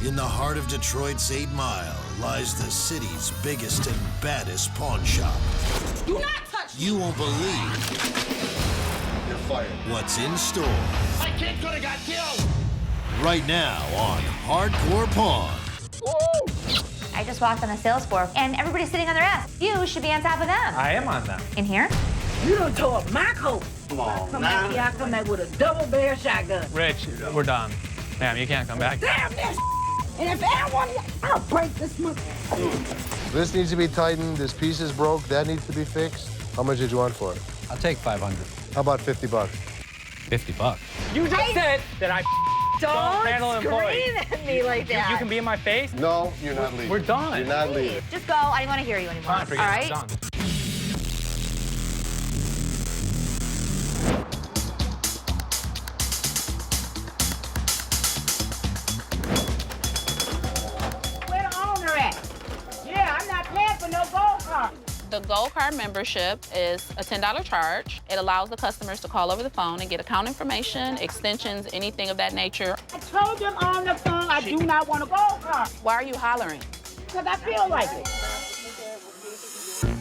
In the heart of Detroit's 8 Mile lies the city's biggest and baddest pawn shop. Do not touch me! You won't believe You're fired. What's in store. My kid could have got killed! Right now on Hardcore Pawn. Whoa! I just walked on the sales floor and everybody's sitting on their ass. You should be on top of them. I am on them. In here? You done tore up my coat. Come on, Come back here, I come back with a double-barrel shotgun. Rich, we're done. Ma'am, you can't come back. Damn this! And if anyone, I'll break this mother. This needs to be tightened. This piece is broke. That needs to be fixed. How much did you want for it? I'll take 500. How about 50 bucks? 50 bucks. You just said that I don't handle employees. Don't scream at me like that. You can be in my face? No, you're not leaving. We're done. You're not leaving. Just go. I don't want to hear you anymore. Fine, forget All it. right? It's done. Where the owner at? Yeah, I'm not paying for no gold card. The Gold Card membership is a $10 charge. It allows the customers to call over the phone and get account information, extensions, anything of that nature. I told them on the phone I do not want a gold card. Why are you hollering? Because I feel like it.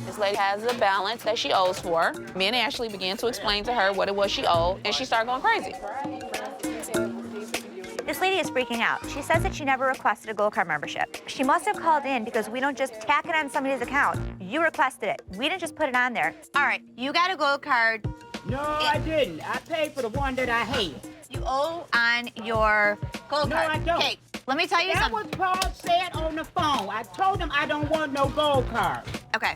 This lady has a balance that she owes for. Me and Ashley began to explain to her what it was she owed, and she started going crazy. This lady is freaking out. She says that she never requested a Gold Card membership. She must have called in because we don't just tack it on somebody's account. You requested it. We didn't just put it on there. All right, you got a Gold Card. No, I didn't. I paid for the one that I hate. You owe on your Gold No, Card. I don't. Okay, let me tell you That something. was Paul said on the phone. I told him I don't want no gold card. Okay,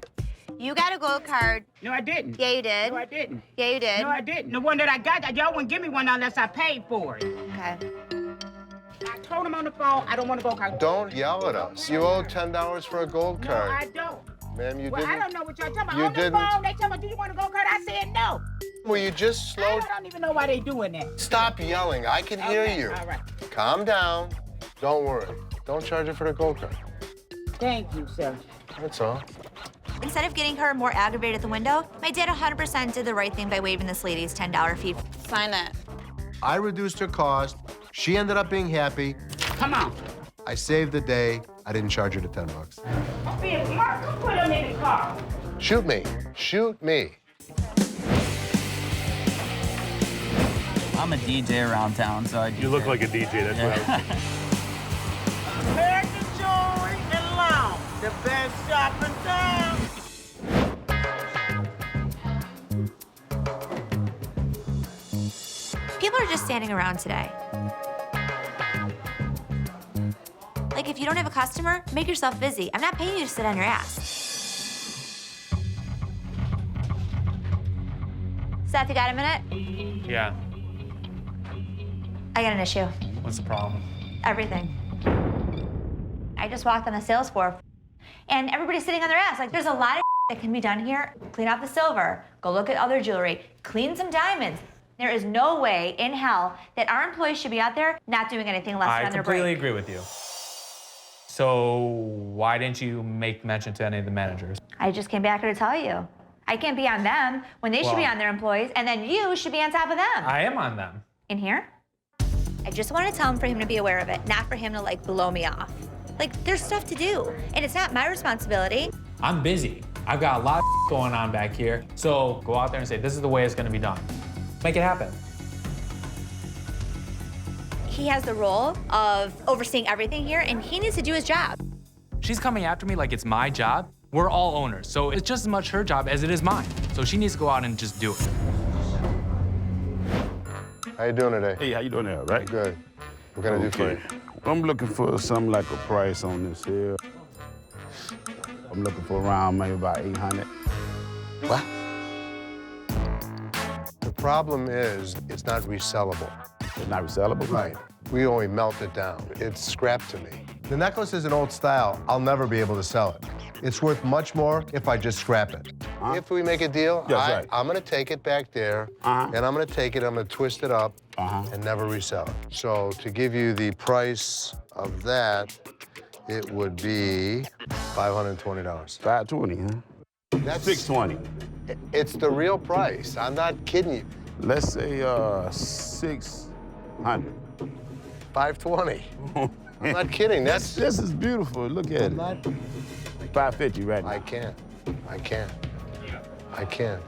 you got a Gold Card. No, I didn't. Yeah, you did. No, I didn't. Yeah, you did. No, I didn't. The one that I got, y'all wouldn't give me one unless I paid for it. Okay. I told him on the phone I don't want a gold card. Don't yell at us. You owe $10 for a gold No, card. I don't. Ma'am, you Well, didn't. I don't know what y'all talking about. You On the didn't. phone, they tell me, do you want a gold card? I said no. Well, you just I slowed. don't even know why they doing that. Stop yelling. I can hear Okay, you. all right. Calm down. Don't worry. Don't charge her for the gold card. Thank you, sir. That's all. Instead of getting her more aggravated at the window, my dad 100% did the right thing by waiving this lady's $10 fee. Sign that. I reduced her cost. She ended up being happy. Come on. I saved the day. I didn't charge her the 10 bucks. I'm being smart. Come put him in the car. Shoot me. Shoot me. I'm a DJ around town, so I do. You look like a DJ, that's what I was thinking. American Jewelry and Lounge, the best shop in town. People are just standing around today. Like, if you don't have a customer, make yourself busy. I'm not paying you to sit on your ass. Seth, you got a minute? Yeah. I got an issue. What's the problem? Everything. I just walked on the sales floor, and everybody's sitting on their ass. Like, there's a lot of that can be done here. Clean off the silver. Go look at other jewelry. Clean some diamonds. There is no way in hell that our employees should be out there not doing anything less than on their break. I completely agree with you. So why didn't you make mention to any of the managers? I just came back here to tell you. I can't be on them when they should be Well- on their employees, and then you should be on top of them. I am on them. In here? I just wanted to tell him for him to be aware of it, not for him to, like, blow me off. Like, there's stuff to do, and it's not my responsibility. I'm busy. I've got a lot of going on back here. So go out there and say, this is the way it's gonna be done. Make it happen. He has the role of overseeing everything here, and he needs to do his job. She's coming after me like it's my job. We're all owners, so it's just as much her job as it is mine. So she needs to go out and just do it. How you doing today? Hey, how you doing there, right? Good. What can I do for you? I'm looking for something like a price on this here. I'm looking for around maybe about 800. What? The problem is it's not resellable. It's not resellable? Right. We only melt it down. It's scrap to me. The necklace is an old style. I'll never be able to sell it. It's worth much more if I just scrap it. If we make a deal, That's right. I'm gonna take it back there, and I'm gonna take it, I'm gonna twist it up, and never resell it. So to give you the price of that, it would be $520. 520, huh? That's 620. It's the real price. I'm not kidding you. Let's say 600. 520. I'm not kidding. This is beautiful. Look at it. 550 right now. I can't.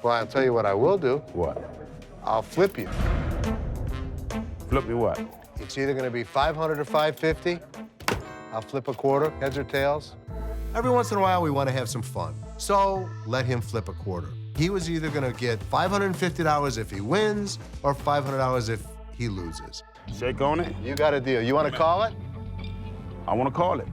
Well, I'll tell you what I will do. What? I'll flip you. Flip me what? It's either gonna be 500 or 550. I'll flip a quarter, heads or tails. Every once in a while, we want to have some fun. So let him flip a quarter. He was either gonna get $550 if he wins or $500 if he loses. Shake on it. You got a deal. You want to call it? I want to call it.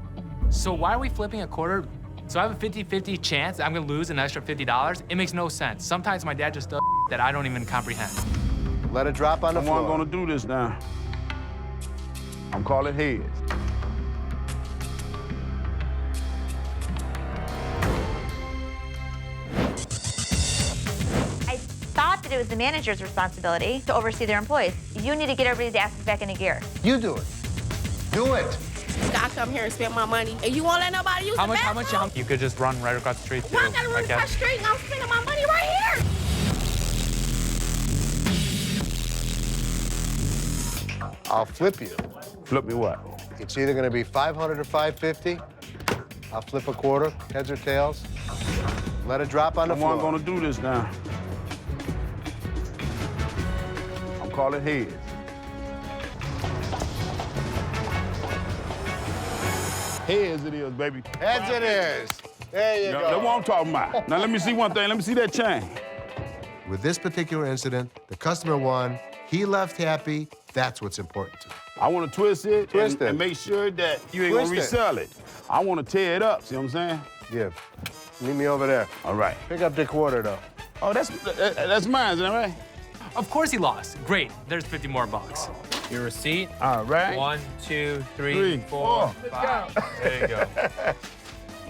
So why are we flipping a quarter? So I have a 50-50 chance that I'm gonna lose an extra $50? It makes no sense. Sometimes my dad just does that I don't even comprehend. Let it drop on the floor. I'm gonna do this now. I'm calling heads. I thought that it was the manager's responsibility to oversee their employees. You need to get everybody's asses back into gear. You do it. Do it. I come here and spend my money, and you won't let nobody use How the much? bathroom? You could just run right across the street too. Why I gotta run across the street and I'm spending my money right here? I'll flip you. Flip me what? It's either gonna be 500 or 550. I'll flip a quarter, heads or tails. Let it drop on the floor. I'm gonna do this now. I'm calling heads. Heads it is, baby. Heads it is. There you go. That's what I'm talking about. Now let me see one thing. Let me see that chain. With this particular incident, the customer won. He left happy. That's what's important to me. I want to twist it, Twist it. and make sure that you ain't Twist gonna resell it. I want to tear it up. See what I'm saying? Yeah. Meet me over there. All right. Pick up the quarter, though. Oh, that's mine, isn't that right? Of course he lost. Great. There's 50 more bucks. Your receipt. All right. 1, 2, 3, Three, 4, four. 5. There you go.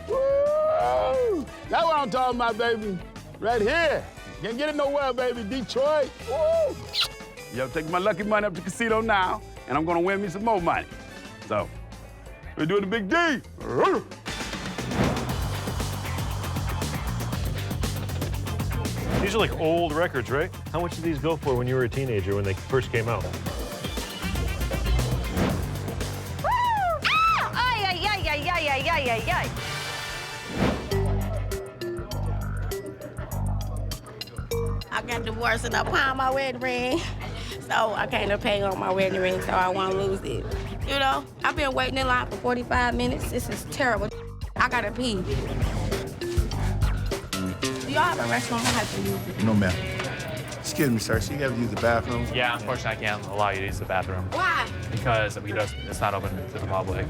Woo! That's what I'm talking about, baby. Right here. Can't get it nowhere, baby. Detroit. Woo! Yo, take my lucky money up to the casino now, and I'm gonna win me some more money. So, we're doing the big D. These are like old records, right? How much did these go for when you were a teenager, when they first came out? Ay. I got divorced and I pawned my wedding ring. So I came to pay on my wedding ring, so I won't lose it. You know, I've been waiting in line for 45 minutes. This is terrible. I gotta pee. Do y'all have a restaurant I have to use it? No, ma'am. Excuse me, sir. So you have to use the bathroom? Yeah, unfortunately, I can't allow you to use the bathroom. Why? Because it's not open to the public.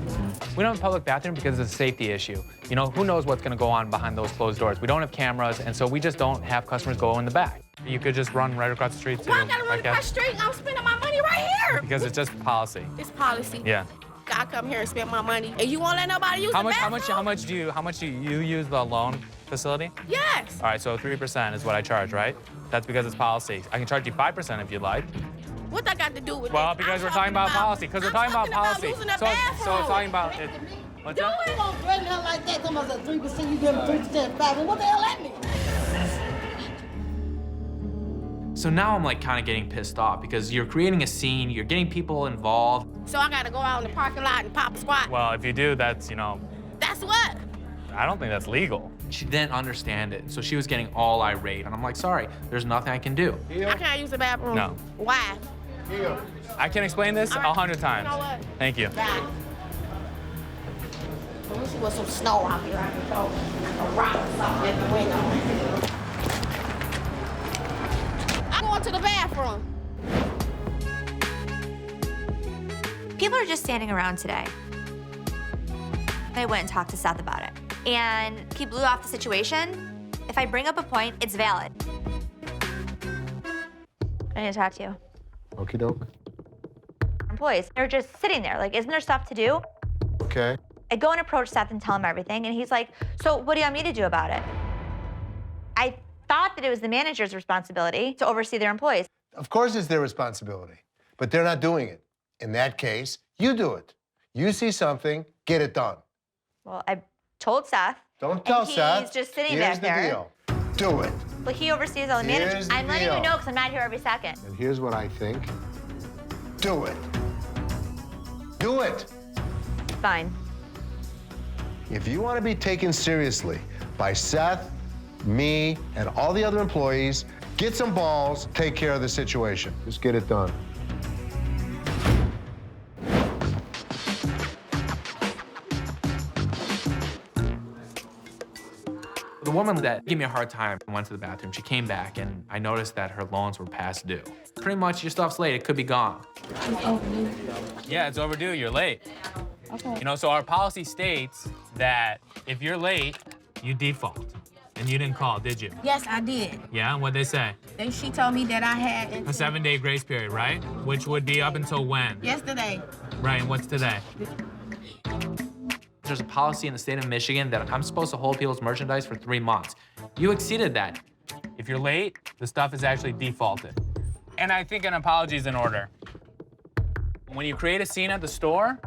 We don't have a public bathroom because it's a safety issue. You know, who knows what's gonna go on behind those closed doors? We don't have cameras, and so we just don't have customers go in the back. You could just run right across the street too. Why I gotta run across the street and I'm spending my money right here? Because it's just policy. It's policy. Yeah. I come here and spend my money, and you won't let nobody use the bathroom? How much do you use the loan facility? Yes. All right, so 3% is what I charge, right? That's because it's policy. I can charge you 5% if you'd like. What that got to do with Well, it? because I'm we're talking about policy. I'm Because we're talking about policy. using the So bathroom. it's talking about it. What's Do that? it. Don't threaten her like that. Come on, 3%, you give them 3% back. What the hell that mean? So now I'm like kind of getting pissed off because you're creating a scene, you're getting people involved. So I got to go out in the parking lot and pop a squat. Well, if you do, that's, you know, That's what? I don't think that's legal. She didn't understand it, so she was getting all irate. And I'm like, sorry, there's nothing I can do. I can't use the bathroom. No. Why? I can explain this All right. 100 times. You know what? Thank you. Bye. Let me see what's some snow out here. I can throw a rock or something at the window. I'm going to the bathroom. People are just standing around today. I went and talked to Seth about it. And he blew off the situation. If I bring up a point, it's valid. I need to talk to you. Okie doke. Employees, they're just sitting there. Like, isn't there stuff to do? Okay. I go and approach Seth and tell him everything, and he's like, so what do you want me to do about it? I thought that it was the manager's responsibility to oversee their employees. Of course it's their responsibility, but they're not doing it. In that case, you do it. You see something, get it done. Well, I told Seth. Don't tell Seth. He's just sitting Here's back there. Deal. Do it. But he oversees all the managers. Here's the I'm letting you deal. know because I'm not here every second. And here's what I think. Do it. Do it. fine. If you want to be taken seriously by Seth, me, and all the other employees, get some balls, take care of the situation. Just get it done. The woman that gave me a hard time went to the bathroom. She came back, and I noticed that her loans were past due. Pretty much, your stuff's late. It could be gone. Yeah, it's overdue. You're late. Okay. You know, so our policy states that if you're late, you default. And you didn't call, did you? Yes, I did. Yeah, and what'd they say? Then she told me that I had A 7-day grace period, right? Which would be up until when? yesterday. Right, and what's today? There's a policy in the state of Michigan that I'm supposed to hold people's merchandise for 3 months. You exceeded that. If you're late, the stuff is actually defaulted. And I think an apology is in order. When you create a scene at the store,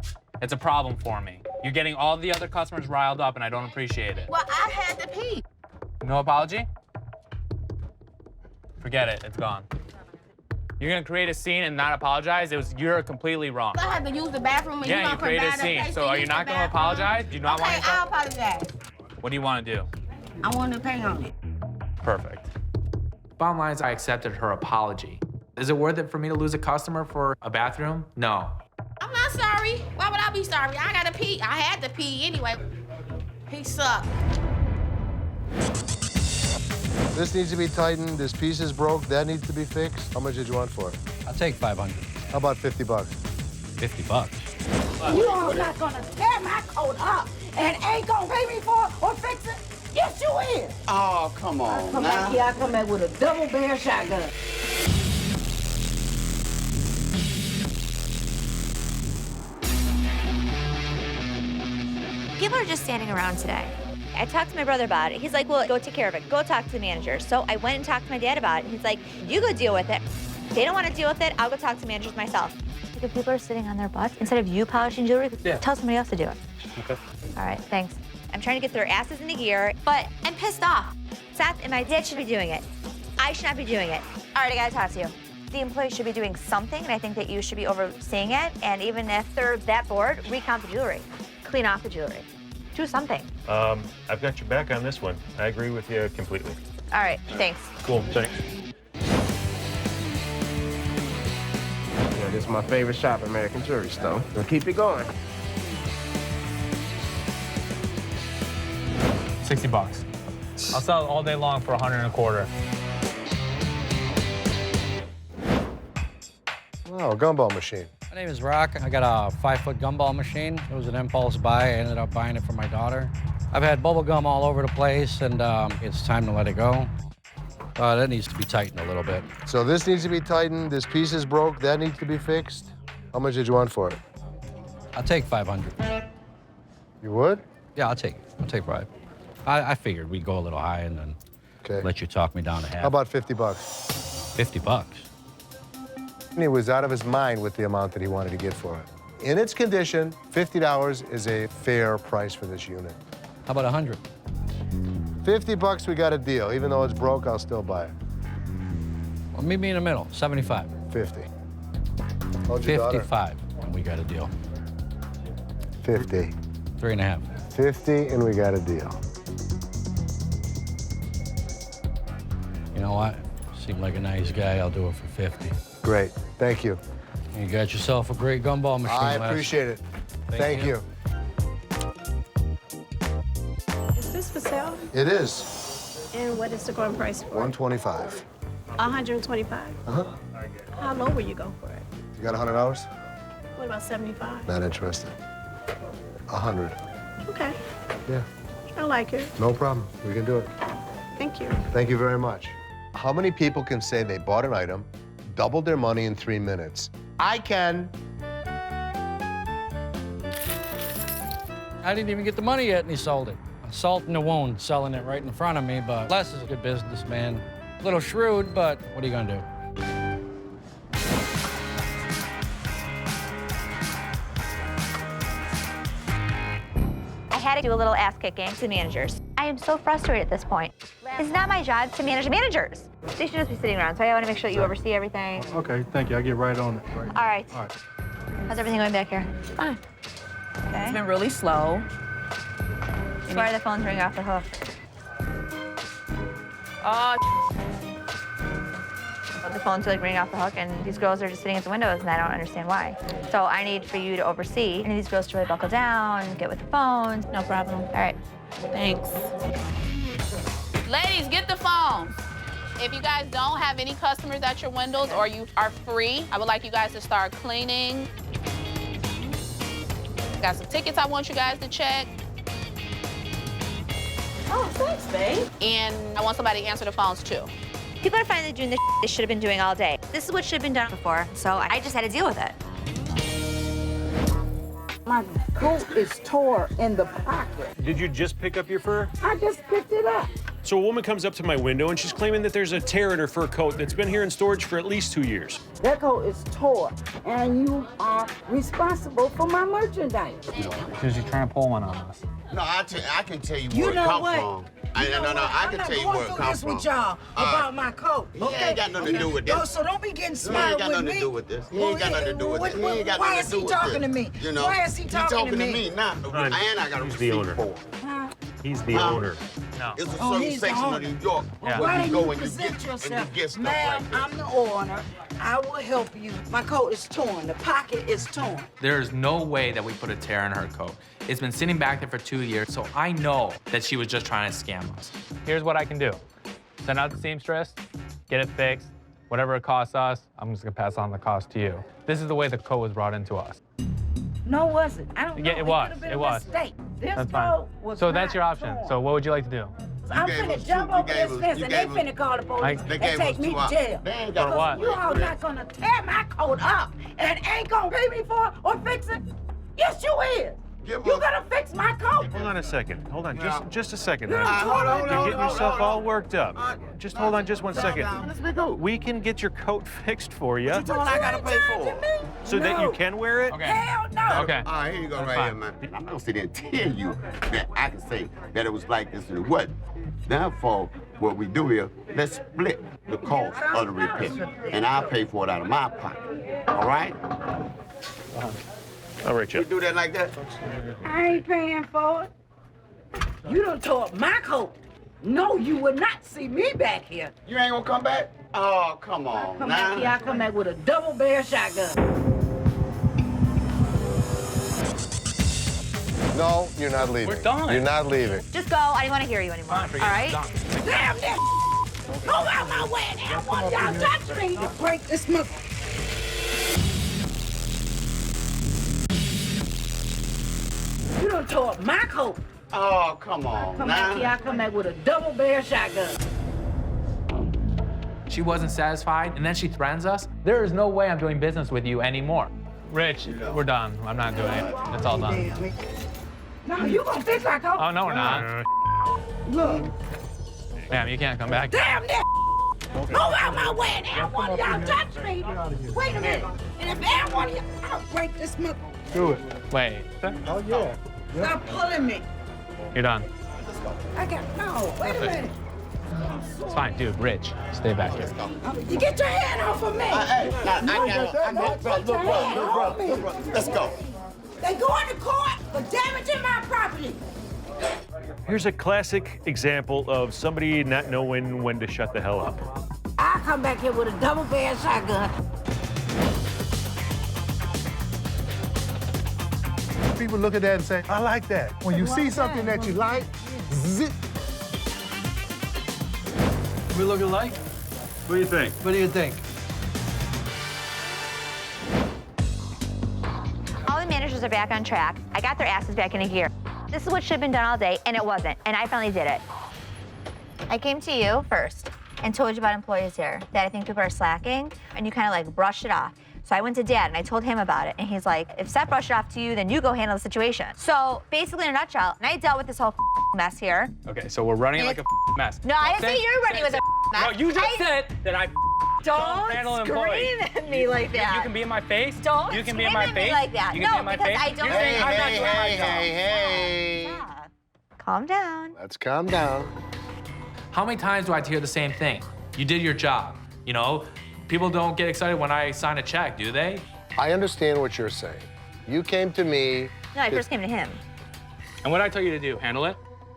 it's a problem for me. You're getting all the other customers riled up, and I don't appreciate it. Well, I had to pee. No apology? Forget it, it's gone. You're gonna create a scene and not apologize? You're completely wrong. I had to use the bathroom and Yeah, you you created a scene. So are you not gonna apologize? Do you not want Okay, to? I'll apologize. What do you want to do? I want to pay on it. Perfect. Bottom line is I accepted her apology. Is it worth it for me to lose a customer for a bathroom? No. I'm not sorry. Why would I be sorry? I gotta pee. I had to pee anyway. He sucked. This needs to be tightened. This piece is broke. That needs to be fixed. How much did you want for it? I'll take 500. How about 50 bucks? 50 bucks. You are not gonna tear my coat up and ain't gonna pay me for it or fix it? Yes, you is. Oh, come on Come now. back here, I come back with a double barrel shotgun. People are just standing around today. I talked to my brother about it. He's like, well, go take care of it. Go talk to the manager. So I went and talked to my dad about it. He's like, you go deal with it. If they don't want to deal with it, I'll go talk to managers myself. Like if people are sitting on their butts, instead of you polishing jewelry, tell somebody else to do it. Okay. All right, thanks. I'm trying to get their asses into gear, but I'm pissed off. Seth and my dad should be doing it. I should not be doing it. All right, I gotta talk to you. The employees should be doing something, and I think that you should be overseeing it. And even if they're that bored, recount the jewelry. Clean off the jewelry. Do something. I've got your back on this one. I agree with you completely. All right, thanks. Cool, thanks. Yeah, this is my favorite shop, American Jewelry Store. We'll keep it going. 60 bucks. I'll sell it all day long for 125. Wow, a gumball machine. My name is Rock. I got a 5-foot gumball machine. It was an impulse buy. I ended up buying it for my daughter. I've had bubble gum all over the place, and it's time to let it go. That needs to be tightened a little bit. So this needs to be tightened. This piece is broke. That needs to be fixed. How much did you want for it? I'll take 500. You would? Yeah, I'll take it. I'll take 5. I figured we'd go a little high and then let you talk me down to half. How about 50 bucks? 50 bucks. He was out of his mind with the amount that he wanted to get for it. In its condition, $50 is a fair price for this unit. How about 100? 50 bucks, we got a deal. Even though it's broke, I'll still buy it. Well, meet me in the middle, 75. 50. How'd your daughter? 55, and we got a deal. 50. 3.5. 50, and we got a deal. You know what? Seemed like a nice guy. I'll do it for 50. Great. Thank you. You got yourself a great gumball machine. I Les. appreciate it. Thank you. Is this for sale? It is. And what is the going price for it? 125. 125. Uh-huh. How low will you go for it? You got $100? What about 75? Not interested. 100. Okay, Yeah. I like it. No problem. We can do it. Thank you. Thank you very much. How many people can say they bought an item, doubled their money in 3 minutes? I can. I didn't even get the money yet, and he sold it. Salt in the wound, selling it right in front of me, but Les is a good businessman. A little shrewd, but what are you gonna do? I had to do a little ass kicking to managers. I am so frustrated at this point. It's not my job to manage managers. They should just be sitting around, so I want to make sure that you oversee everything. Okay, thank you. I'll get right on it. All right. How's everything going back here? Fine. Okay. It's been really slow. That's why the phone's ringing off the hook. Oh, The phone's like ringing off the hook, and these girls are just sitting at the windows, and I don't understand why. So I need for you to oversee. I need these girls to really buckle down, get with the phones. no problem. All right. Thanks. Ladies, get the phones. If you guys don't have any customers at your windows or you are free, I would like you guys to start cleaning. Got some tickets I want you guys to check. Oh, thanks, babe. And I want somebody to answer the phones too. People are finally doing the they should have been doing all day. This is what should have been done before, so I just had to deal with it. My coat is tore in the pocket. Did you just pick up your fur? I just picked it up. So a woman comes up to my window and she's claiming that there's a tear in her fur coat that's been here in storage for at least 2 years. That coat is tore, and you are responsible for my merchandise. She's trying to pull one on us. No, I can tell you You where it know come what? from. I can tell you where it comes from. with y'all about my coat. He ain't got nothing to do with this. No, so don't be getting He smart ain't got with nothing me. to do with this. He ain't got nothing to do with this. He ain't got Why nothing is to do he with talking this. to me? You know? Why is he talking to me? now. And I got a He's the receipt owner. for it. He's the owner. No. It's a Oh, certain he's the section owner. of New York Yeah. Why where you didn't go you and you present get yourself? stuff Ma'am, like this. I'm the owner. I will help you. My coat is torn. The pocket is torn. There is no way that we put a tear in her coat. It's been sitting back there for 2 years, so I know that she was just trying to scam us. Here's what I can do. Send out the seamstress, get it fixed. Whatever it costs us, I'm just gonna pass on the cost to you. This is the way the coat was brought into us. No, was it? I don't know. Yeah, it was. could've been It a was. mistake. This That's fine. coat was So that's not your option. torn. So what would you like to do? I'm gave finna us jump two- you over gave this us- fence you and they gave us- finna call the police They and gave take us me 2 to hours. jail. They ain't got For what? You all not gonna tear my coat up and ain't gonna pay me for it or fix it? Yes, you is. You gonna fix my coat. Hold on a second. Hold on, Yeah. just a second. You done honey. tore hold me. on, You're getting yourself all on. worked up. Just hold on just one second. Let's make go. We can get your coat fixed for you You told I gotta pay for it. so that you can wear it. Okay. Hell no. Okay. All right, here you go That's right fine. here, man. I'm not gonna sit there and tell you that I can say that it was like this and it wasn't. Therefore, what we do here, let's split the cost of the repair. And I'll pay for it out of my pocket. All right? All right, We Jeff. do that like that? I ain't paying for it. You done tore up my coat. No, you will not see me back here. You ain't gonna come back? Oh, come on. Come now. back here, I come back with a double barrel shotgun. No, you're not leaving. We're done. You're not leaving. Just go. I don't want to hear you anymore. All right? Damn that! Go out my way and have one of y'all touch me. Break this mother. You done tore up my coat. Oh, come on. Come now. back here, I come back with a double barrel shotgun. She wasn't satisfied, and then she threatens us. There is no way I'm doing business with you anymore. Rich, we're done. I'm not doing it. It's all done. No, you gonna fix my coat. Oh, no, we're not. Look. Ma'am, you can't come back. Damn that! Go out my way and have one of y'all touch me. Wait a minute. And if have one of y'all, I'll break this mother. Do it. Wait. Oh, yeah. Stop pulling me. You're done. I got, no, wait a minute. It's fine, dude. Rich, stay back here. You get your hand off of me. Hey, I No, got put your hand off me. Let's go. They going to court for damaging my property. Here's a classic example of somebody not knowing when to shut the hell up. I'll come back here with a double barrel shotgun. People look at that and say, I like that. When you see something that you like, zip. We look alike? What do you think? What do you think? All the managers are back on track. I got their asses back into gear. This is what should have been done all day, and it wasn't. And I finally did it. I came to you first and told you about employees here, that I think people are slacking, and you kind of like brushed it off. So I went to Dad and I told him about it, and he's like, if Seth brushed it off to you, then you go handle the situation. So basically, in a nutshell, I dealt with this whole mess here. Okay, so we're running like a mess. No, I didn't say you're running with a mess. No, you just said that I Don't handle employees. scream at me like that. You can be in my face. Don't You can be scream in my at me face. like that. You can No, be in my because face. I don't- You're saying I'm not doing my job. Hey. Calm down. Let's calm down. How many times do I hear the same thing? You did your job. You know, people don't get excited when I sign a check, do they? I understand what you're saying. You came to me No, I first came to him. And what did I tell you to do? Handle it?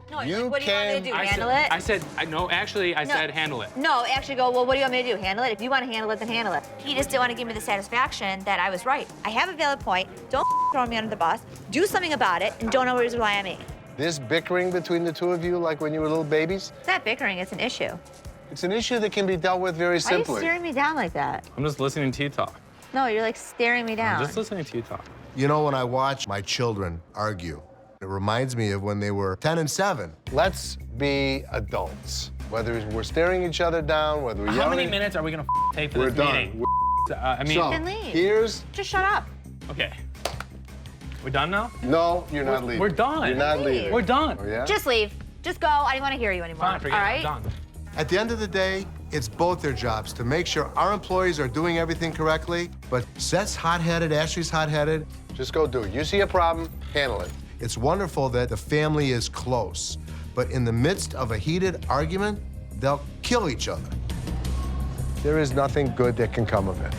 No, like, what do you want me to do? Handle it? it? I said, I said handle it. No, actually go, well, what do you want me to do? Handle it? If you want to handle it, then handle it. He just didn't want to give me the satisfaction that I was right. I have a valid point. Don't throw me under the bus. Do something about it, and don't always rely on me. This bickering between the two of you, like when you were little babies? It's not bickering, it's an issue. It's an issue that can be dealt with very simply. Why are you staring me down like that? I'm just listening to you talk. No, you're like staring me down. I'm just listening to you talk. You know, when I watch my children argue, it reminds me of when they were 10 and 7. Let's be adults. Whether we're staring each other down, whether we're How yelling... many minutes are we gonna take for We're this done. meeting? I mean, So, Then leave. here's... Just shut up. okay. We're done now? No, you're not leaving. We're done. You're not leaving. We're done. Oh, yeah? Just leave. Just go. I don't want to hear you anymore. Fine, forget All it. right? I'm done. At the end of the day, it's both their jobs to make sure our employees are doing everything correctly, but Seth's hot-headed, Ashley's hot-headed. Just go do it. You see a problem, handle it. It's wonderful that the family is close, but in the midst of a heated argument, they'll kill each other. There is nothing good that can come of it.